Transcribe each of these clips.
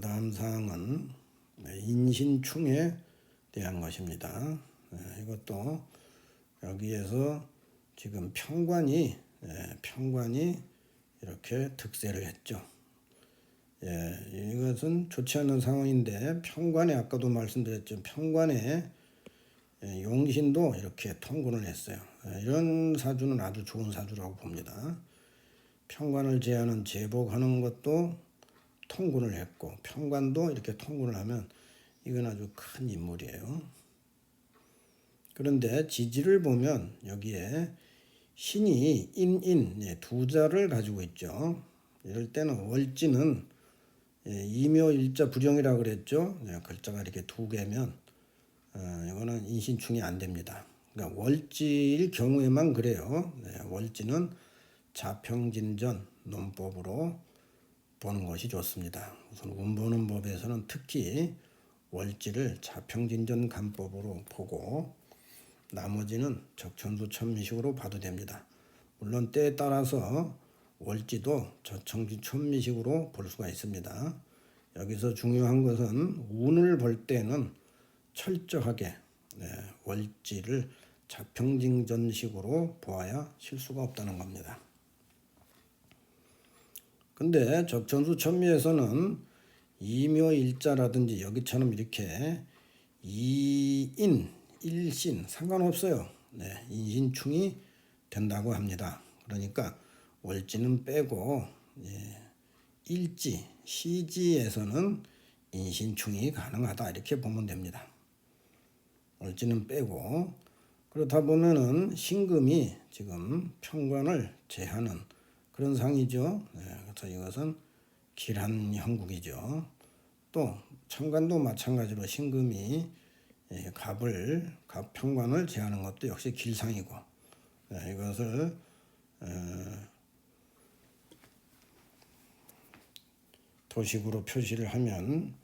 다음 사항은 인신충에 대한 것입니다. 이것도 여기에서 지금 평관이 이렇게 득세를 했죠. 이것은 좋지 않은 상황인데 평관에 아까도 말씀드렸죠. 평관에 용신도 이렇게 통군을 했어요. 이런 사주는 아주 좋은 사주라고 봅니다. 평관을 제하는 제복하는 것도 통군을 했고 평관도 이렇게 통군을 하면 이건 아주 큰 인물이에요. 그런데 지지를 보면 여기에 신이 인 두 자를 가지고 있죠. 이럴 때는 월지는 이묘일자 불용이라고 그랬죠. 글자가 이렇게 두 개면 이거는 인신충이 안 됩니다. 그러니까 월지일 경우에만 그래요. 월지는 자평진전 논법으로 보는 것이 좋습니다. 우선 운 보는 법에서는 특히 월지를 자평진전 간법으로 보고 나머지는 적천수 천미식으로 봐도 됩니다. 물론 때에 따라서 월지도 저천수 천미식으로 볼 수가 있습니다. 여기서 중요한 것은 운을 볼 때는 철저하게 월지를 자평진전식으로 보아야 실수가 없다는 겁니다. 근데 적천수 천미에서는 이묘일자라든지 여기처럼 이렇게 이인, 일신 상관없어요. 인신충이 된다고 합니다. 그러니까 월지는 빼고 일지, 시지에서는 인신충이 가능하다 이렇게 보면 됩니다. 월지는 빼고 그렇다 보면은 신금이 지금 평관을 제하는 그런 상이죠. 그래서 이것은 길한 형국이죠. 또 천간도 마찬가지로 신금이 갑 평관을 제하는 것도 역시 길상이고 이것을 도식으로 표시를 하면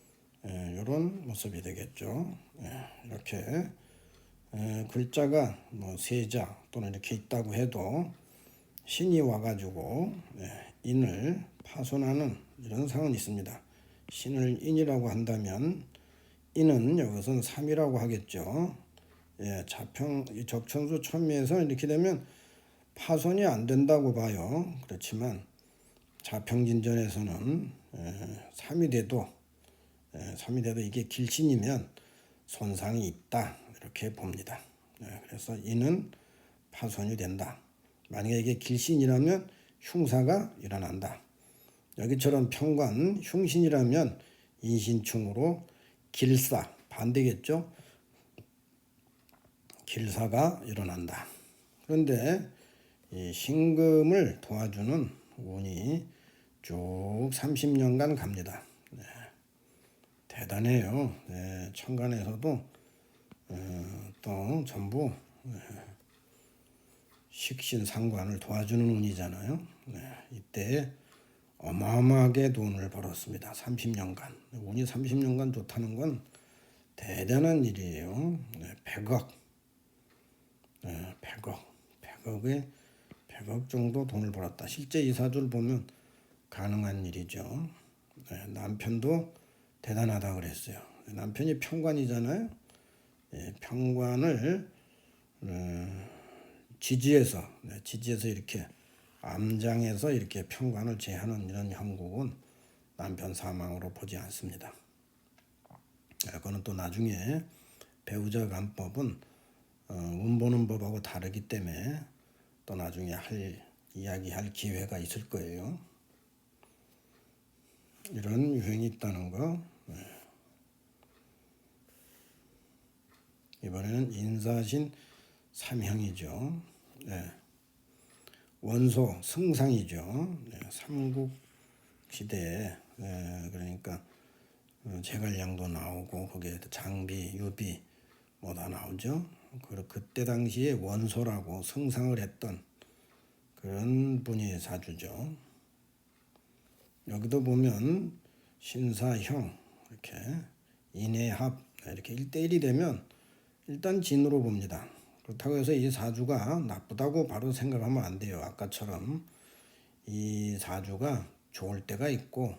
이런 모습이 되겠죠. 이렇게 글자가 뭐 세자 또는 이렇게 있다고 해도 신이 와가지고 인을 파손하는 이런 상은 있습니다. 신을 인이라고 한다면 인은 여기서는 3이라고 하겠죠. 적천수 천미에서 이렇게 되면 파손이 안 된다고 봐요. 그렇지만 자평진전에서는 3이 돼도 이게 길신이면 손상이 있다 이렇게 봅니다. 그래서 인은 파손이 된다. 만약에 이게 길신이라면 흉사가 일어난다. 여기처럼 평관 흉신이라면 인신충으로 길사 반대겠죠. 길사가 일어난다. 그런데 이 신금을 도와주는 운이 쭉 30년간 갑니다. 대단해요. 천간에서도 또 전부 식신상관을 도와주는 운이잖아요. 이때 어마어마하게 돈을 벌었습니다. 30년간. 운이 30년간 좋다는 건 대단한 일이에요. 100억. 100억 정도 돈을 벌었다. 실제 이 사주를 보면 가능한 일이죠. 남편도 대단하다 그랬어요. 남편이 평관이잖아요. 평관을 지지에서 이렇게 암장에서 이렇게 평관을 제하는 이런 형국은 남편 사망으로 보지 않습니다. 그거는 또 나중에 배우자 간법은 운 보는 법하고 다르기 때문에 또 나중에 이야기할 기회가 있을 거예요. 이런 유행이 있다는 거. 이번에는 인사신 삼형이죠. 원소 승상이죠. 삼국시대에 그러니까 제갈량도 나오고 거기에 장비, 유비 뭐 다 나오죠. 그때 당시에 원소라고 승상을 했던 그런 분이 사주죠. 여기도 보면 신사형 이렇게 인해합 이렇게 1대1이 되면 일단 진으로 봅니다. 그렇다고 해서 이 사주가 나쁘다고 바로 생각하면 안 돼요. 아까처럼 이 사주가 좋을 때가 있고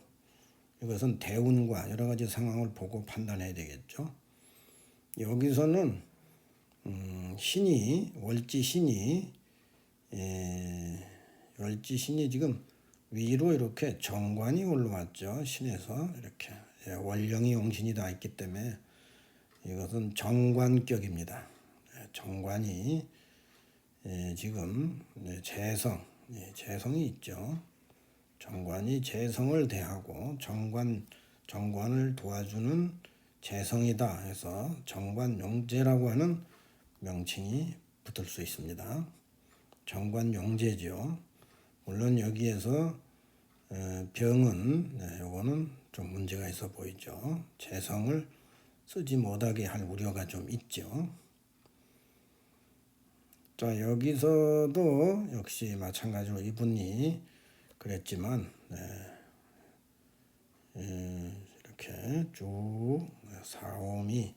이것은 대운과 여러 가지 상황을 보고 판단해야 되겠죠. 여기서는 신이 월지 신이 지금 위로 이렇게 정관이 올라왔죠. 신에서 이렇게 월령이 용신이 다 있기 때문에 이것은 정관격입니다. 정관이 지금 재성이 있죠. 정관이 재성을 대하고 정관을 도와주는 재성이다 해서 정관용재라고 하는 명칭이 붙을 수 있습니다. 정관용재죠. 물론 여기에서 병은 요거는 좀 문제가 있어 보이죠. 재성을 쓰지 못하게 할 우려가 좀 있죠. 자, 여기서도 역시 마찬가지로 이분이 그랬지만 이렇게 쭉 사오미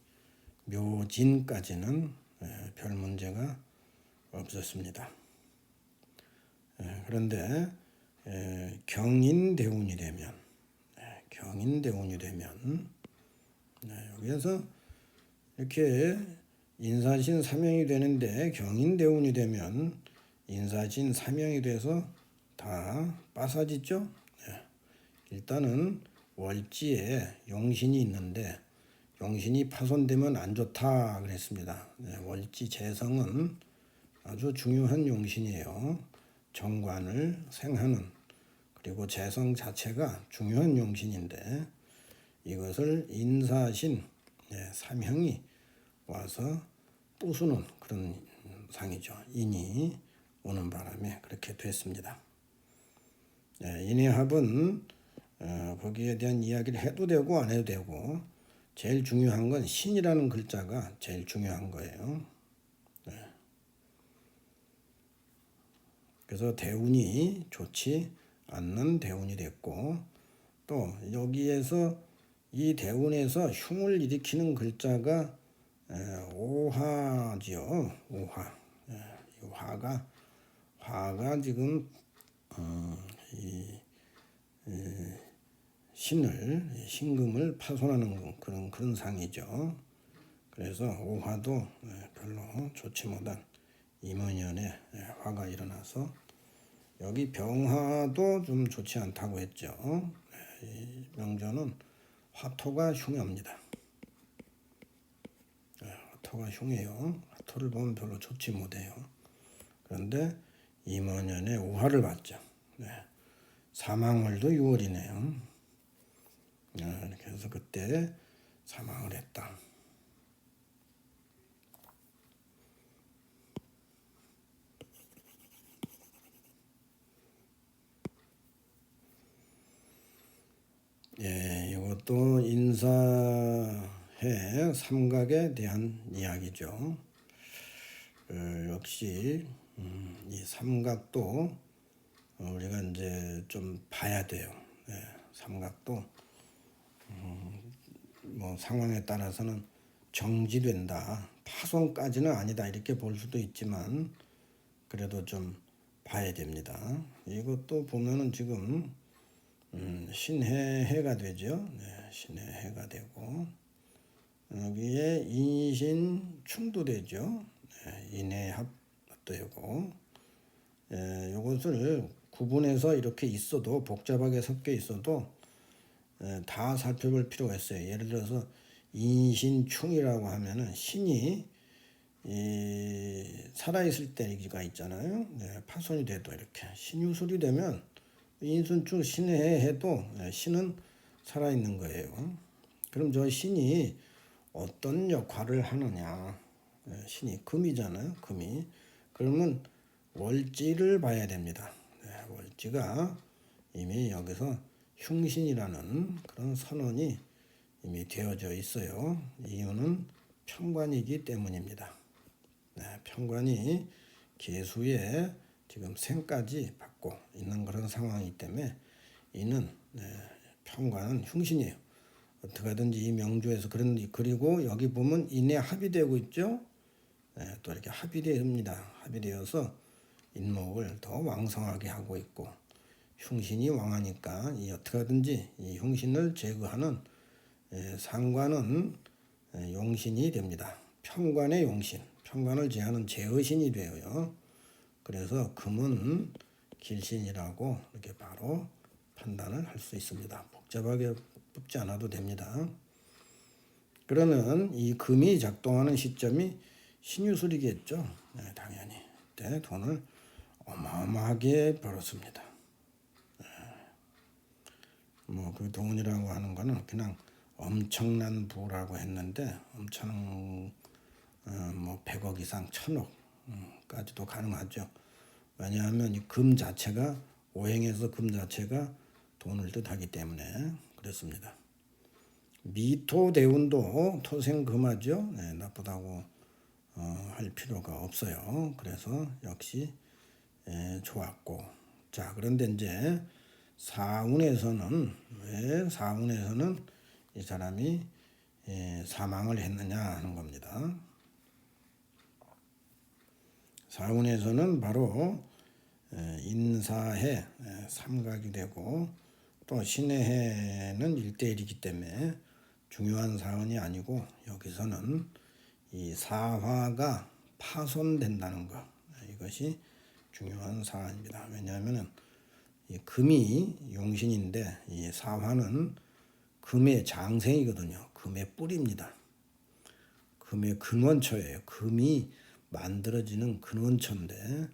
묘진까지는 별 문제가 없었습니다. 그런데 경인대운이 되면 여기에서 이렇게 인사신 사명이 되는데 경인대운이 되면 인사신 사명이 돼서 다 빠사지죠. 일단은 월지에 용신이 있는데 용신이 파손되면 안 좋다 그랬습니다. 월지 재성은 아주 중요한 용신이에요. 정관을 생하는, 그리고 재성 자체가 중요한 용신인데 이것을 인사신 삼형이 와서 부수는 그런 상이죠. 인이 오는 바람에 그렇게 됐습니다. 인해합은 거기에 대한 이야기를 해도 되고 안 해도 되고, 제일 중요한 건 신이라는 글자가 제일 중요한 거예요. 그래서 대운이 좋지 않는 대운이 됐고, 또 여기에서 이 대운에서 흉을 일으키는 글자가 오화지요. 오화. 이 화가 지금 신금을 파손하는 그런 상이죠. 그래서 오화도 별로 좋지 못한 임원년에 화가 일어나서, 여기 병화도 좀 좋지 않다고 했죠. 이 명조는 화토가 흉합니다. 화토가 흉해요. 화토를 보면 별로 좋지 못해요. 그런데 임원년에 오화를 받죠. 사망월도 6월이네요. 그래서 그때 사망을 했다. 이것도 인사해 삼각에 대한 이야기죠. 역시 이 삼각도 우리가 이제 좀 봐야 돼요. 삼각도 뭐 상황에 따라서는 정지된다, 파손까지는 아니다 이렇게 볼 수도 있지만 그래도 좀 봐야 됩니다. 이것도 보면은 지금 신해해가 되죠. 신해해가 되고 여기에 인신충도 되죠. 인해합도 되고, 이것을 구분해서 이렇게 있어도 복잡하게 섞여 있어도 다 살펴볼 필요가 있어요. 예를 들어서 인신충이라고 하면은 신이 살아있을 때가 있잖아요. 파손이 돼도 이렇게 신유술이 되면 인순충 신해해도 신은 살아있는 거예요. 그럼 저 신이 어떤 역할을 하느냐. 신이 금이잖아요. 금이. 그러면 월지를 봐야 됩니다. 월지가 이미 여기서 흉신이라는 그런 선언이 이미 되어져 있어요. 이유는 편관이기 때문입니다. 편관이 계수에 지금 생까지 받고 있는 그런 상황이기 때문에 이는 편관은 흉신이에요. 어떻게든지 이 명조에서 그리고 여기 보면 인에 합의되고 있죠. 또 이렇게 합의됩니다. 합의되어서 인목을 더 왕성하게 하고 있고, 흉신이 왕하니까 이 어떻게든지 이 흉신을 제거하는 상관은 용신이 됩니다. 편관의 용신, 편관을 제하는 제어신이 되어요. 그래서 금은 길신이라고 이렇게 바로 판단을 할 수 있습니다. 복잡하게 뽑지 않아도 됩니다. 그러면 이 금이 작동하는 시점이 신유술이겠죠. 당연히 그때 돈을 어마어마하게 벌었습니다. 뭐 그 돈이라고 하는 거는 그냥 엄청난 부라고 했는데 엄청 뭐 100억 이상 1000억까지도 가능하죠. 왜냐하면 이 금 자체가 오행에서 금 자체가 돈을 뜻하기 때문에 그렇습니다. 미토대운도 토생금하죠. 나쁘다고 할 필요가 없어요. 그래서 역시 좋았고, 자 그런데 이제 사운에서는 왜 사운에서는 이 사람이 사망을 했느냐 하는 겁니다. 사운에서는 바로 인사해 삼각이 되고 또 신의 해는 1대1이기 때문에 중요한 사원이 아니고 여기서는 이 사화가 파손된다는 것, 이것이 중요한 사안입니다. 왜냐하면 이 금이 용신인데 이 사화는 금의 장생이거든요. 금의 뿌리입니다. 금의 근원처예요. 금이 만들어지는 근원처인데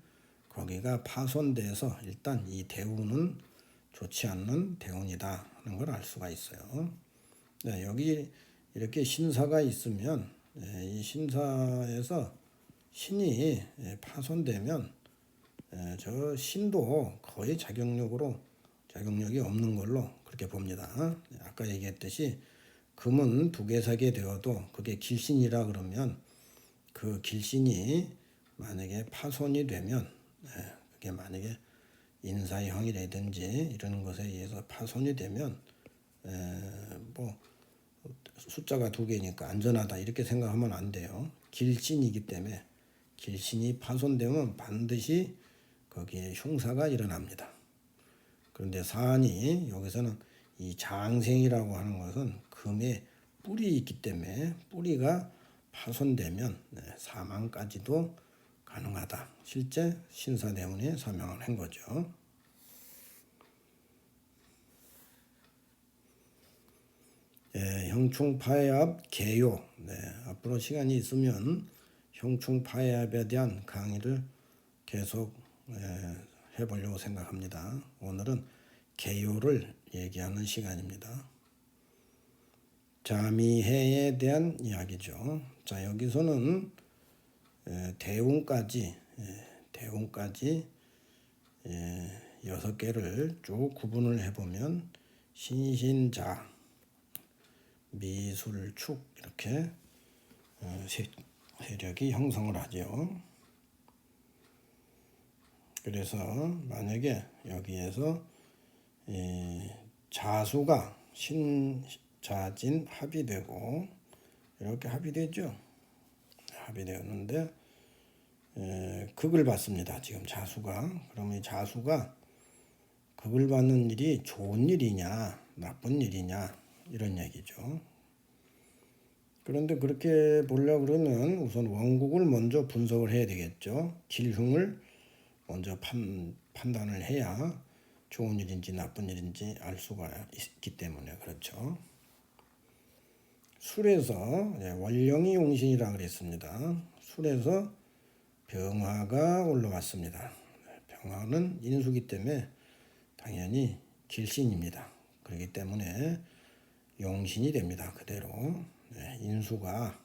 거기가 파손돼서 일단 이 대운은 좋지 않는 대운이다 하는 걸 알 수가 있어요. 여기 이렇게 신사가 있으면 이 신사에서 신이 파손되면 저 신도 거의 자격력이 없는 걸로 그렇게 봅니다. 아까 얘기했듯이 금은 두개사게 되어도 그게 길신이라 그러면 그 길신이 만약에 파손이 되면 그게 만약에 인사형이라든지 이런 것에 의해서 파손이 되면 뭐 숫자가 2개니까 안전하다 이렇게 생각하면 안 돼요. 길신이기 때문에 길신이 파손되면 반드시 거기에 흉사가 일어납니다. 그런데 사안이 여기서는 이 장생이라고 하는 것은 금의 뿔이 있기 때문에 뿌리가 파손되면 사망까지도 가능하다. 실제 신사대운에 사명을 한 거죠. 형충파해압 개요. 앞으로 시간이 있으면 형충파해압에 대한 강의를 계속 해보려고 생각합니다. 오늘은 개요를 얘기하는 시간입니다. 자미해에 대한 이야기죠. 자 여기서는 대운까지 6개를 쭉 구분을 해보면 신신자, 미술축 이렇게 세력이 형성을 하죠. 그래서 만약에 여기에서 자수가 신자진 합이 되고 이렇게 합이 되죠. 합이 되었는데 극을 받습니다. 지금 자수가. 그러면 이 자수가 극을 받는 일이 좋은 일이냐 나쁜 일이냐 이런 얘기죠. 그런데 그렇게 보려고 그러면 우선 원국을 먼저 분석을 해야 되겠죠. 길흉을 먼저 판단을 해야 좋은 일인지 나쁜 일인지 알 수가 있기 때문에 그렇죠. 술에서 원령이 용신이라 그랬습니다. 술에서 병화가 올라왔습니다. 병화는 인수기 때문에 당연히 길신입니다. 그렇기 때문에 용신이 됩니다. 그대로 인수가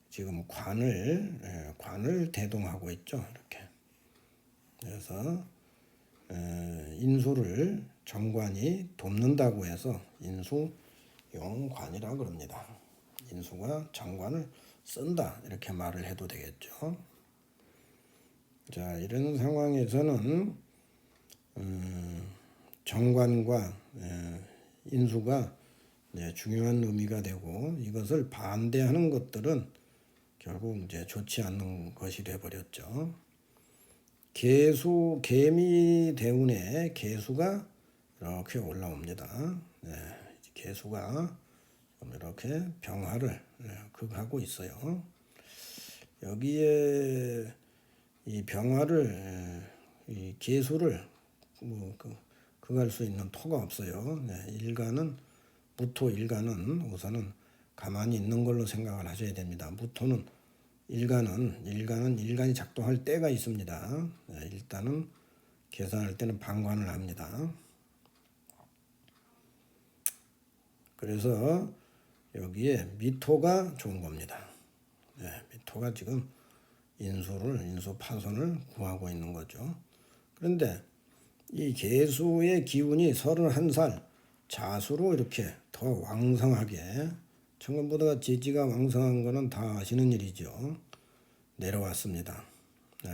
지금 관을 대동하고 있죠. 이렇게. 그래서 인수를 정관이 돕는다고 해서 인수용관이라고 그럽니다. 인수가 정관을 쓴다 이렇게 말을 해도 되겠죠. 자 이런 상황에서는 정관과 인수가 중요한 의미가 되고 이것을 반대하는 것들은 결국 이제 좋지 않는 것이 되어버렸죠. 개미 대운에 개수가 이렇게 올라옵니다. 네, 개수가 이렇게 병화를 극하고 있어요. 여기에 이 병화를 이 개수를 극할 수 있는 토가 없어요. 네, 무토 일간은 우선은 가만히 있는 걸로 생각을 하셔야 됩니다. 무토는 일간이 작동할 때가 있습니다. 네, 일단은 계산할 때는 방관을 합니다. 그래서 여기에 미토가 좋은 겁니다. 네, 미토가 지금 인수 파손을 구하고 있는 거죠. 그런데 이 개수의 기운이 31살 자수로 이렇게 더 왕성하게, 천간보다 지지가 왕성한 거는 다 아시는 일이죠. 내려왔습니다.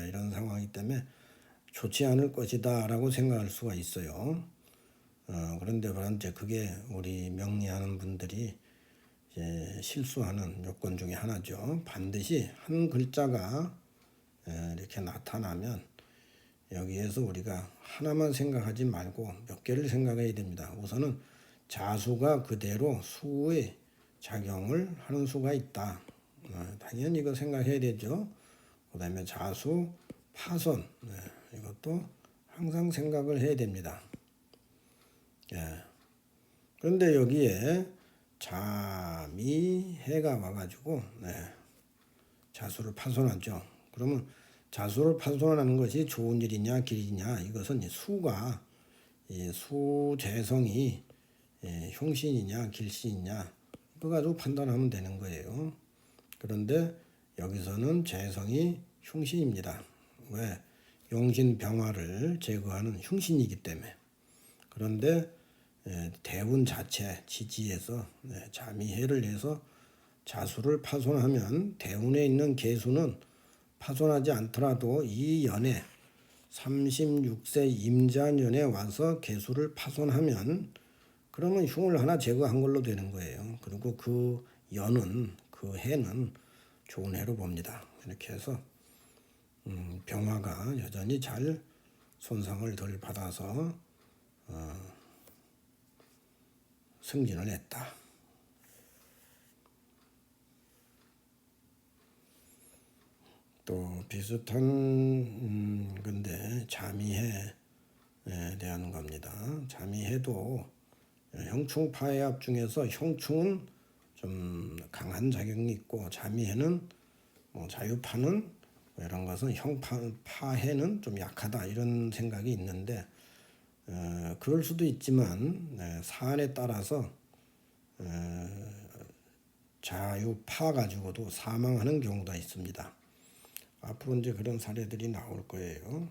이런 상황이기 때문에 좋지 않을 것이다 라고 생각할 수가 있어요. 그런데 이제 그게 우리 명리하는 분들이 이제 실수하는 요건 중에 하나죠. 반드시 한 글자가 이렇게 나타나면 여기에서 우리가 하나만 생각하지 말고 몇 개를 생각해야 됩니다. 우선은 자수가 그대로 수의 작용을 하는 수가 있다. 당연히 이거 생각해야 되죠. 그 다음에 자수, 파손, 이것도 항상 생각을 해야 됩니다. 그런데 여기에 자미해가 와가지고 자수를 파손하죠. 그러면 자수를 파손하는 것이 좋은 일이냐 길이냐, 이것은 수가 수재성이 흉신이냐 길신이냐 이거 가지고 판단하면 되는 거예요. 그런데 여기서는 재성이 흉신입니다. 왜? 용신병화를 제거하는 흉신이기 때문에. 그런데 대운 자체 지지에서 자미해를 해서 자수를 파손하면 대운에 있는 개수는 파손하지 않더라도 이 연에 36세 임자년에 와서 개수를 파손하면 그러면 흉을 하나 제거한 걸로 되는 거예요. 그리고 그 해는 좋은 해로 봅니다. 이렇게 해서 병화가 여전히 잘 손상을 덜 받아서 승진을 했다. 또 비슷한 건데 자미해에 대한 겁니다. 자미해도 형충파해합 중에서 형충은 좀 강한 작용이 있고 자미해는 자유파는 이런 것은 형파해는 좀 약하다 이런 생각이 있는데 그럴 수도 있지만 사안에 따라서 자유파 가지고도 사망하는 경우가 있습니다. 앞으로 이제 그런 사례들이 나올 거예요.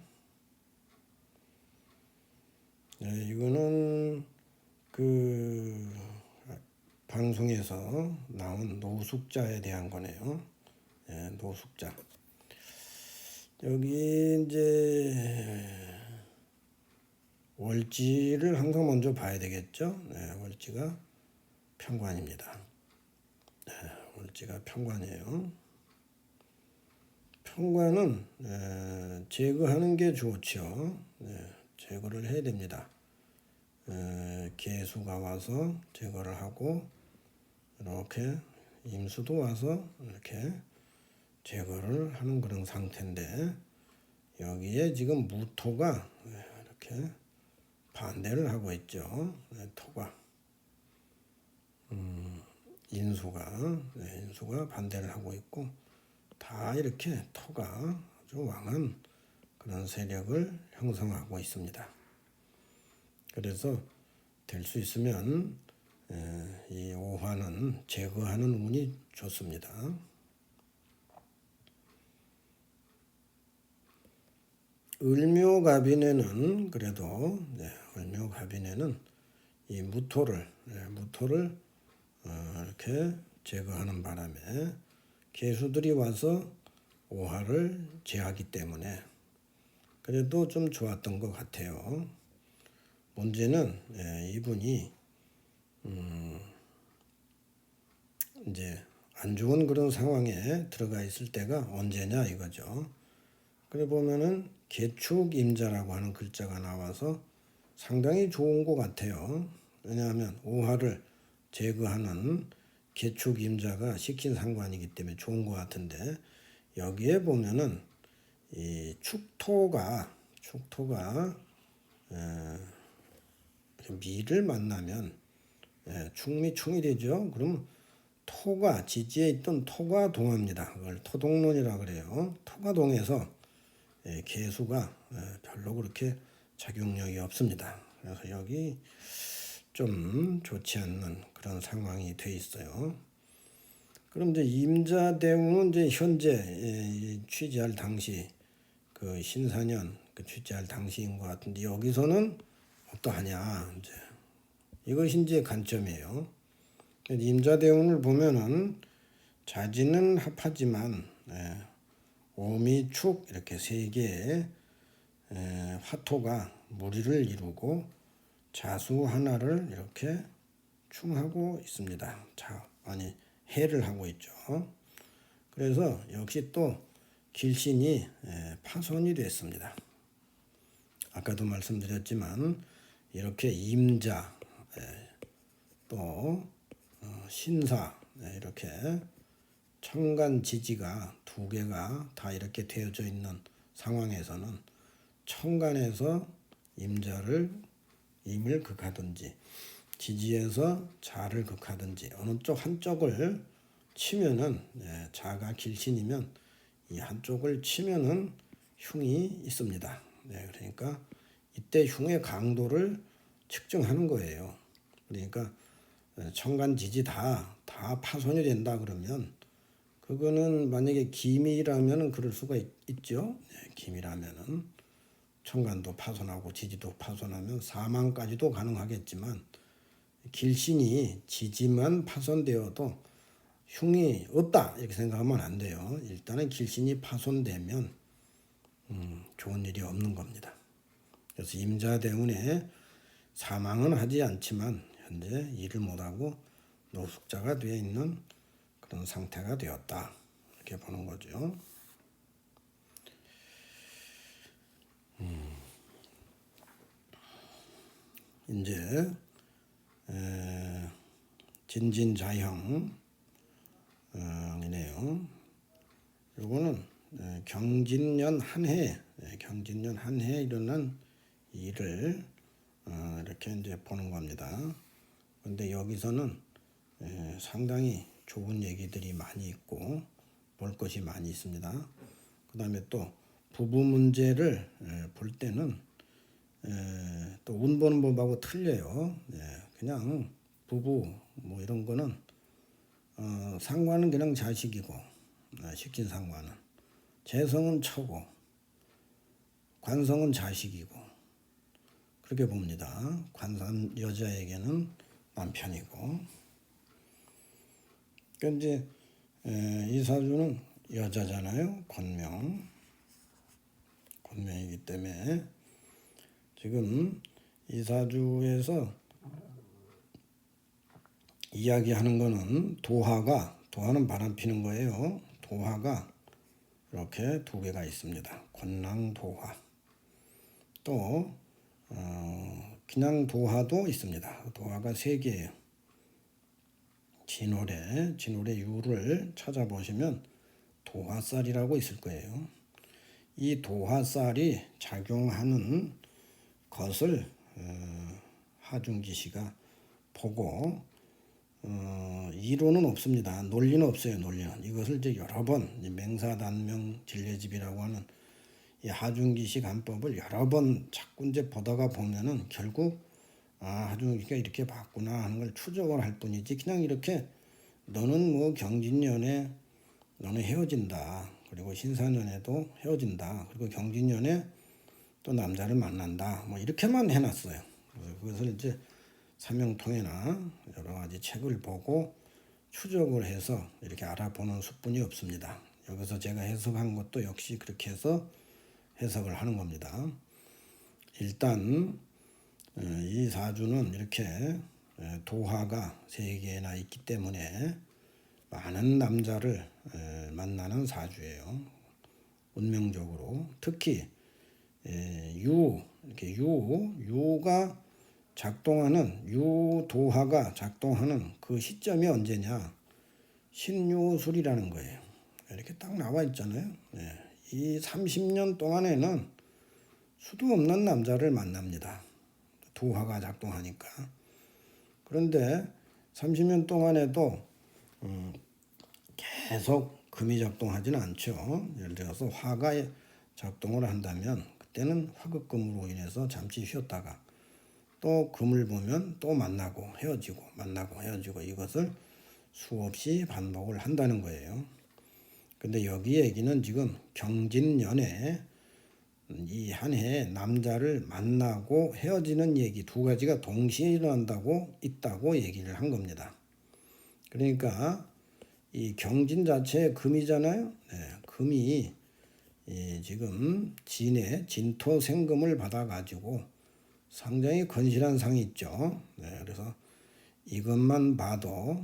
이거는 그 방송에서 나온 노숙자에 대한 거네요. 노숙자. 여기 이제 월지를 항상 먼저 봐야 되겠죠. 월지가 편관입니다. 월지가 편관이에요. 편관은 제거하는 게 좋죠. 제거를 해야 됩니다. 개수가 와서 제거를 하고 이렇게 임수도 와서 이렇게 제거를 하는 그런 상태인데 여기에 지금 무토가 이렇게 반대를 하고 있죠. 토가 인수가 반대를 하고 있고 다 이렇게 토가 아주 왕한 그런 세력을 형성하고 있습니다. 그래서 될 수 있으면 이 오화는 제거하는 운이 좋습니다. 을묘갑인에는 그래도 을묘갑인에는 이 무토를 이렇게 제거하는 바람에 개수들이 와서 오화를 제하기 때문에 그래도 좀 좋았던 것 같아요. 문제는 이분이 이제 안 좋은 그런 상황에 들어가 있을 때가 언제냐 이거죠. 그래 보면은 개축임자라고 하는 글자가 나와서 상당히 좋은 것 같아요. 왜냐하면 오화를 제거하는 개축임자가 식신상관이기 때문에 좋은 것 같은데, 여기에 보면은 이 축토가 미를 만나면 충미 충이 되죠. 그럼 토가 지지에 있던 토가 동합니다. 그걸 토동론이라 그래요. 토가 동해서 개수가 별로 그렇게 작용력이 없습니다. 그래서 여기 좀 좋지 않는 그런 상황이 돼 있어요. 그럼 이제 임자대운은 이제 현재 취재할 당시 그 신사년 그 취재할 당시인 것 같은데, 여기서는 어떠하냐, 이제 이것이 이제 관점이에요. 임자대운을 보면은 자지는 합하지만 오미축 이렇게 세 개의 화토가 무리를 이루고 자수 하나를 이렇게 충하고 있습니다. 해를 하고 있죠. 그래서 역시 또 길신이 파손이 됐습니다. 아까도 말씀드렸지만 이렇게 임자 또 신사 이렇게 천간지지가 두 개가 다 이렇게 되어져 있는 상황에서는 천간에서 임을 극하든지 지지에서 자를 극하든지 어느 쪽 한쪽을 치면은 자가 길신이면 이 한쪽을 치면은 흉이 있습니다. 그러니까 이때 흉의 강도를 측정하는 거예요. 그러니까 천간지지 다 파손이 된다 그러면 그거는 만약에 기미라면은 그럴 수가 있죠. 기미라면은 천간도 파손하고 지지도 파손하면 사망까지도 가능하겠지만, 길신이 지지만 파손되어도 흉이 없다 이렇게 생각하면 안 돼요. 일단은 길신이 파손되면 좋은 일이 없는 겁니다. 그래서 임자대운에 사망은 하지 않지만 현재 일을 못하고 노숙자가 되어 있는 그런 상태가 되었다 이렇게 보는 거죠. 이제 진진자형이네요. 요거는 경진년 한 해 일어난 일을 이렇게 이제 보는 겁니다. 근데 여기서는 상당히 좋은 얘기들이 많이 있고 볼 것이 많이 있습니다. 그 다음에 또 부부 문제를 볼 때는 또 운 보는 법하고 틀려요. 그냥 부부 뭐 이런 거는 상관은 그냥 자식이고 식신상관은 재성은 처고 관성은 자식이고 그렇게 봅니다. 관상 여자에게는 남편이고, 그러니까 이제 이 사주는 여자잖아요. 권명이기 때문에 지금 이 사주에서 이야기하는 거는 도화는 바람 피는 거예요. 도화가 이렇게 두 개가 있습니다. 권랑도화. 또 그냥 도화도 있습니다. 도화가 세 개예요. 진월의 유를 찾아보시면 도화살이라고 있을 거예요. 이 도화살이 작용하는 것을 하중기시가 보고 이론은 없습니다. 논리는 없어요. 논리는 이것을 이제 여러 번 맹사단명 진례집이라고 하는 이 하중기시 간법을 여러 번 자꾸 이제 보다가 보면은 결국 하중기가 이렇게 봤구나 하는 걸 추적을 할 뿐이지, 그냥 이렇게 너는 뭐 경진년에 너는 헤어진다, 그리고 신사년에도 헤어진다, 그리고 경진년에 또 남자를 만난다, 뭐 이렇게만 해놨어요. 그것을 이제 삼형통이나 여러 가지 책을 보고 추적을 해서 이렇게 알아보는 수뿐이 없습니다. 여기서 제가 해석한 것도 역시 그렇게 해서 해석을 하는 겁니다. 일단 이 사주는 이렇게 도화가 세 개나 있기 때문에 많은 남자를 만나는 사주예요. 운명적으로. 특히 이렇게 유가 작동하는, 유도화가 작동하는 그 시점이 언제냐? 신유술이라는 거예요. 이렇게 딱 나와 있잖아요. 이 30년 동안에는 수도 없는 남자를 만납니다. 도화가 작동하니까. 그런데 30년 동안에도 계속 금이 작동하지는 않죠. 예를 들어서 화가 작동을 한다면 그때는 화극금으로 인해서 잠시 쉬었다가 또 금을 보면 또 만나고 헤어지고 만나고 헤어지고, 이것을 수없이 반복을 한다는 거예요. 근데 여기 얘기는 지금 경진년에 이 한 해에 남자를 만나고 헤어지는 얘기 두 가지가 동시에 일어난다고 있다고 얘기를 한 겁니다. 그러니까 이 경진 자체의 금이잖아요. 금이 지금 진의 진토 생금을 받아가지고 상당히 건실한 상이 있죠. 그래서 이것만 봐도,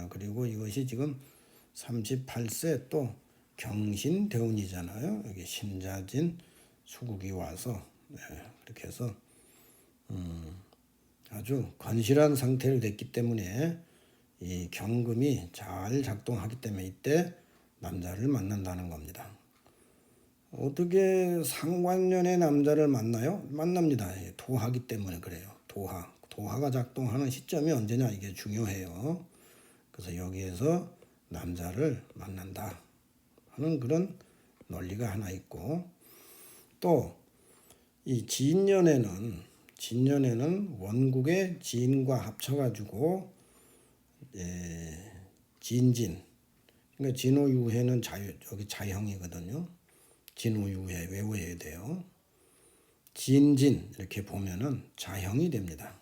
그리고 이것이 지금 38세 또 경신대운이잖아요. 여기 신자진 수국이 와서, 그렇게 해서 아주 건실한 상태로 됐기 때문에 이 경금이 잘 작동하기 때문에 이때 남자를 만난다는 겁니다. 어떻게 상관년의 남자를 만나요? 만납니다. 도화기 때문에 그래요. 도화가 작동하는 시점이 언제냐, 이게 중요해요. 그래서 여기에서 남자를 만난다 하는 그런 논리가 하나 있고, 또 이 진년에는 원국의 진과 합쳐가지고 진진, 그러니까 진호유해는 여기 자형이거든요. 진호유해 외워야 돼요. 진진 이렇게 보면은 자형이 됩니다.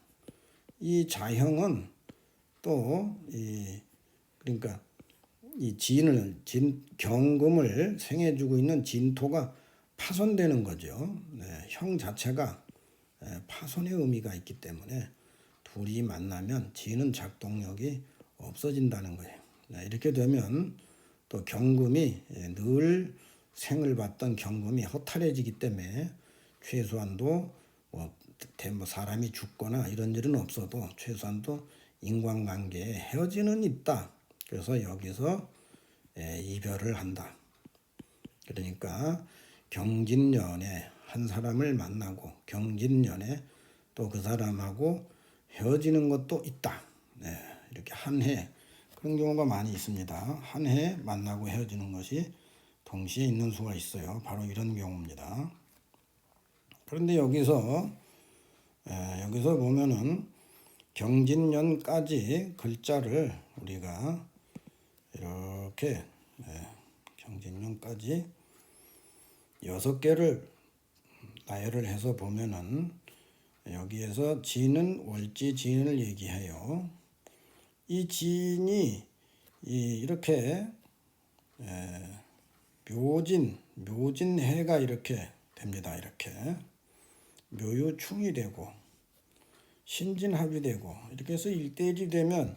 이 자형은 또 그러니까 이 경금을 생해주고 있는 진토가 파손되는 거죠. 형 자체가 파손의 의미가 있기 때문에 둘이 만나면 진은 작동력이 없어진다는 거예요. 이렇게 되면 또 경금이 늘 생을 받던 경금이 허탈해지기 때문에 최소한도 뭐 사람이 죽거나 이런 일은 없어도 최소한도 인간관계에 헤어지는 있다. 그래서 여기서 이별을 한다. 그러니까 경진년에 한 사람을 만나고 경진년에 또 그 사람하고 헤어지는 것도 있다. 이렇게 한 해, 그런 경우가 많이 있습니다. 한 해 만나고 헤어지는 것이 동시에 있는 수가 있어요. 바로 이런 경우입니다. 그런데 여기서 보면은 경진년까지 글자를 우리가 이렇게 경진년까지 6개를 나열을 해서 보면은 여기에서 진은 월지 진을 얘기해요. 이 진이 이렇게 묘진해가 이렇게 됩니다. 이렇게 묘유충이 되고 신진합이 되고 이렇게 해서 1대1이 되면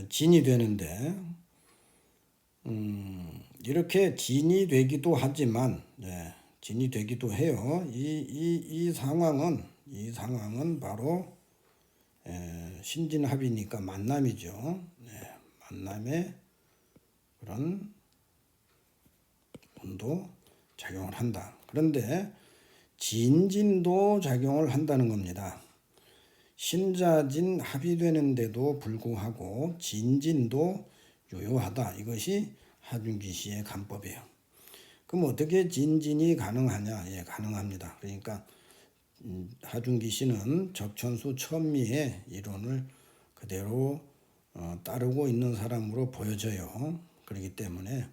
진이 되는데, 이렇게 진이 되기도 하지만 진이 되기도 해요. 이 상황은 바로 신진합이니까 만남이죠. 만남의 그런 운도 작용을 한다. 그런데 진진도 작용을 한다는 겁니다. 신자진 합이 되는데도 불구하고 진진도 유효하다. 이것이 하준기 씨의 간법이에요. 그럼 어떻게 진진이 가능하냐? 가능합니다. 그러니까 하준기 씨는 적천수 천미의 이론을 그대로 따르고 있는 사람으로 보여져요. 그렇기 때문에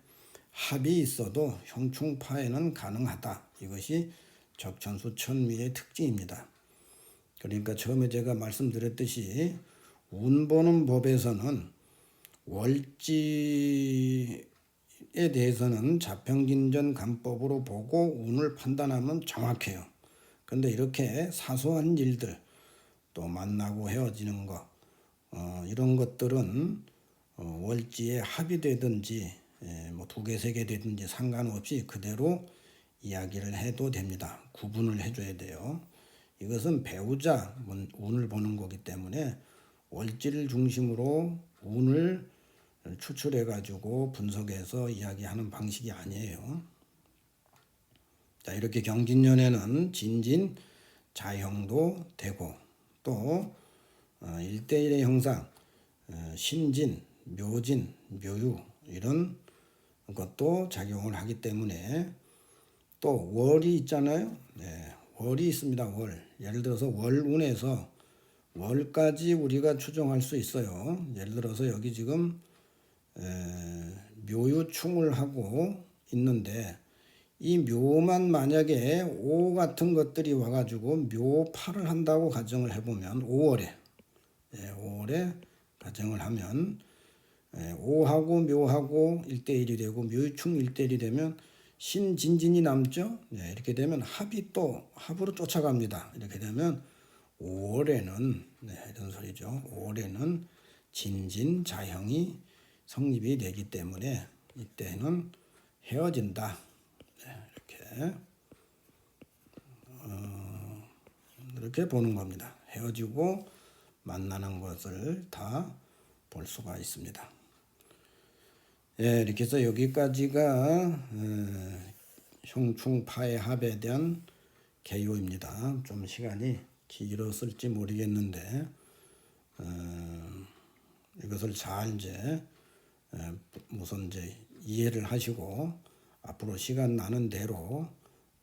합이 있어도 형충파에는 가능하다. 이것이 적천수 천미의 특징입니다. 그러니까 처음에 제가 말씀드렸듯이 운 보는 법에서는 월지에 대해서는 자평진전 간법으로 보고 운을 판단하면 정확해요. 근데 이렇게 사소한 일들, 또 만나고 헤어지는 거, 이런 것들은 월지에 합이 되든지 뭐 2개, 3개 되든지 상관없이 그대로 이야기를 해도 됩니다. 구분을 해줘야 돼요. 이것은 배우자 운을 보는 거기 때문에 월지를 중심으로 운을 추출해 가지고 분석해서 이야기하는 방식이 아니에요. 자, 이렇게 경진년에는 진진, 자형도 되고 또 1대1의 형상, 신진, 묘진, 묘유 이런 것도 작용을 하기 때문에 또 월이 있잖아요. 네, 월이 있습니다. 월. 예를 들어서 월운에서 월까지 우리가 추정할 수 있어요. 예를 들어서 여기 지금 묘유충을 하고 있는데 이 묘만 만약에 오 같은 것들이 와가지고 묘파를 한다고 가정을 해보면 5월에 5월에 가정을 하면 오하고 묘하고 1대1이 되고 묘유충 1대1이 되면 신진진이 남죠. 이렇게 되면 합이 또 합으로 쫓아갑니다. 이렇게 되면 5월에는 이런 소리죠. 5월에는 진진 자형이 성립이 되기 때문에 이때는 헤어진다. 이렇게 이렇게 보는 겁니다. 헤어지고 만나는 것을 다 볼 수가 있습니다. 이렇게 해서 여기까지가 형충파의 합에 대한 개요입니다. 좀 시간이 길었을지 모르겠는데 이것을 잘 이제 우선 이제 이해를 하시고 앞으로 시간 나는 대로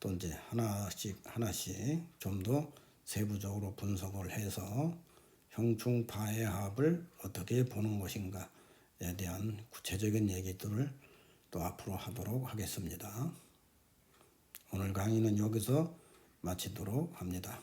또 이제 하나씩 좀 더 세부적으로 분석을 해서 형충파의 합을 어떻게 보는 것인가에 대한 구체적인 얘기들을 또 앞으로 하도록 하겠습니다. 오늘 강의는 여기서 마치도록 합니다.